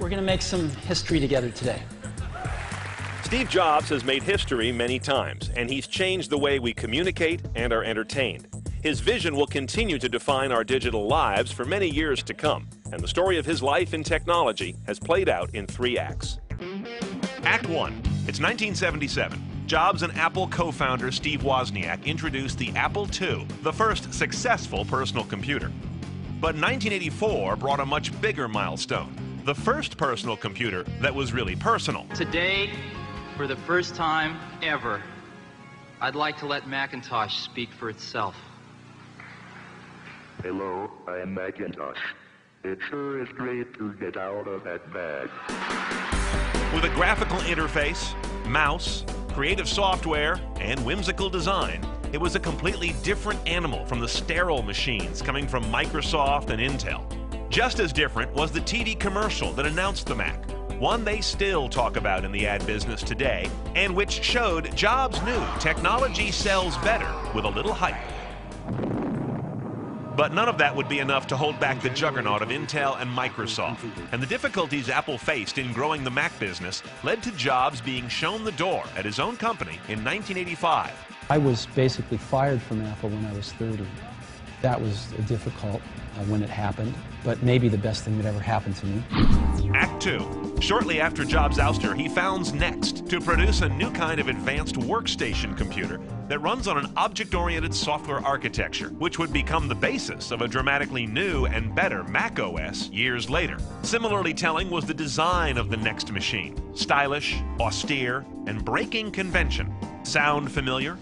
We're going to make some history together today. Steve Jobs has made history many times, and he's changed the way we communicate and are entertained. His vision will continue to define our digital lives for many years to come, and the story of his life in technology has played out in 3 acts. Act 1. It's 1977. Jobs and Apple co-founder Steve Wozniak introduced the Apple II, the first successful personal computer. But 1984 brought a much bigger milestone, the first personal computer that was really personal. Today, for the first time ever, I'd like to let Macintosh speak for itself. Hello, I am Macintosh. It sure is great to get out of that bag. With a graphical interface, mouse, creative software, and whimsical design, it was a completely different animal from the sterile machines coming from Microsoft and Intel. Just as different was the TV commercial that announced the Mac, one they still talk about in the ad business today, and which showed Jobs knew technology sells better with a little hype. But none of that would be enough to hold back the juggernaut of Intel and Microsoft. And the difficulties Apple faced in growing the Mac business led to Jobs being shown the door at his own company in 1985. I was basically fired from Apple when I was 30. That was difficult when it happened, but maybe the best thing that ever happened to me. Act 2. Shortly after Jobs' ouster, he founds Next to produce a new kind of advanced workstation computer that runs on an object-oriented software architecture, which would become the basis of a dramatically new and better Mac OS years later. Similarly telling was the design of the Next machine. Stylish, austere, and breaking convention. Sound familiar?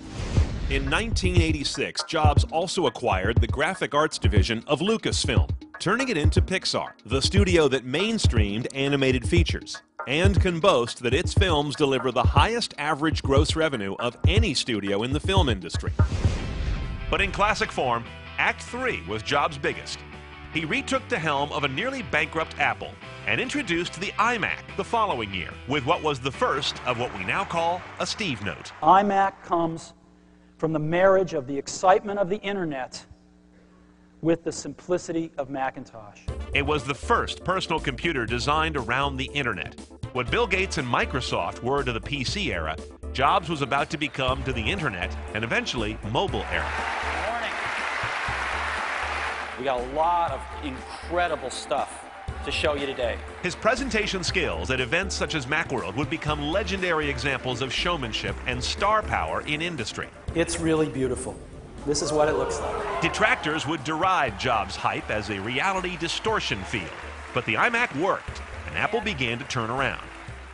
In 1986, Jobs also acquired the graphic arts division of Lucasfilm, turning it into Pixar, the studio that mainstreamed animated features, and can boast that its films deliver the highest average gross revenue of any studio in the film industry. But in classic form, Act 3 was Jobs' biggest. He retook the helm of a nearly bankrupt Apple and introduced the iMac the following year with what was the first of what we now call a Steve note. iMac comes from the marriage of the excitement of the internet with the simplicity of Macintosh. It was the first personal computer designed around the internet. What Bill Gates and Microsoft were to the PC era, Jobs was about to become to the internet and eventually mobile era. Good morning. We got a lot of incredible stuff to show you today. His presentation skills at events such as Macworld would become legendary examples of showmanship and star power in industry. It's really beautiful. This is what it looks like. Detractors would deride Jobs' hype as a reality distortion field, but the iMac worked, and Apple began to turn around.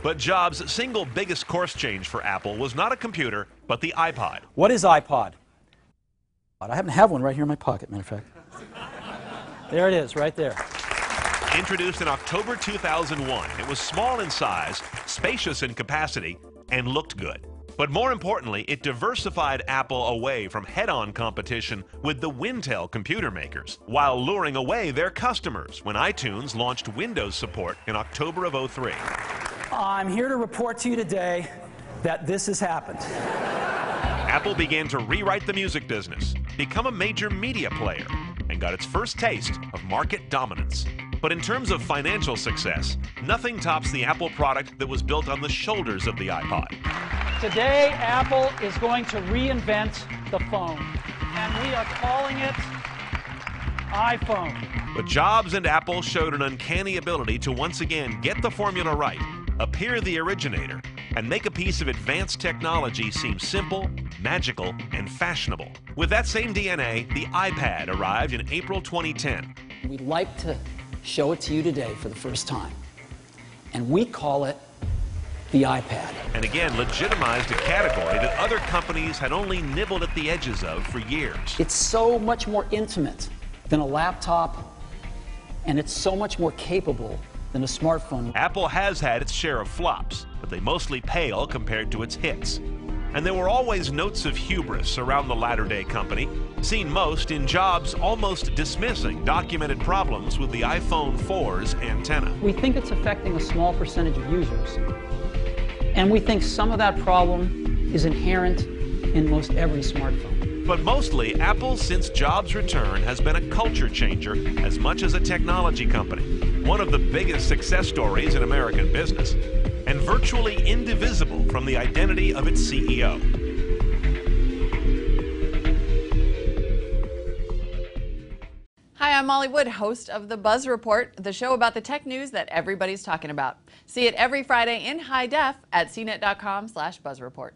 But Jobs' single biggest course change for Apple was not a computer, but the iPod. What is iPod? I happen to have one right here in my pocket, matter of fact. There it is, right there. Introduced in October 2001, it was small in size, spacious in capacity, and looked good. But more importantly, it diversified Apple away from head-on competition with the Wintel computer makers, while luring away their customers when iTunes launched Windows support in October of '03. I'm here to report to you today that this has happened. Apple began to rewrite the music business, become a major media player, and got its first taste of market dominance. But in terms of financial success, nothing tops the Apple product that was built on the shoulders of the iPod. Today, Apple is going to reinvent the phone, and we are calling it iPhone. But Jobs and Apple showed an uncanny ability to once again get the formula right, appear the originator, and make a piece of advanced technology seem simple, magical, and fashionable. With that same DNA, the iPad arrived in April 2010. We'd like to show it to you today for the first time, and we call it the iPad. And again, legitimized a category that other companies had only nibbled at the edges of for years. It's so much more intimate than a laptop, and it's so much more capable than a smartphone. Apple has had its share of flops, but they mostly pale compared to its hits. And there were always notes of hubris around the latter-day company, seen most in Jobs almost dismissing documented problems with the iPhone 4's antenna. We think it's affecting a small percentage of users, and we think some of that problem is inherent in most every smartphone. But mostly, Apple, since Jobs' return, has been a culture changer as much as a technology company. One of the biggest success stories in American business, and virtually indivisible from the identity of its CEO. Hi, I'm Molly Wood, host of The Buzz Report, the show about the tech news that everybody's talking about. See it every Friday in high def at cnet.com/buzzreport.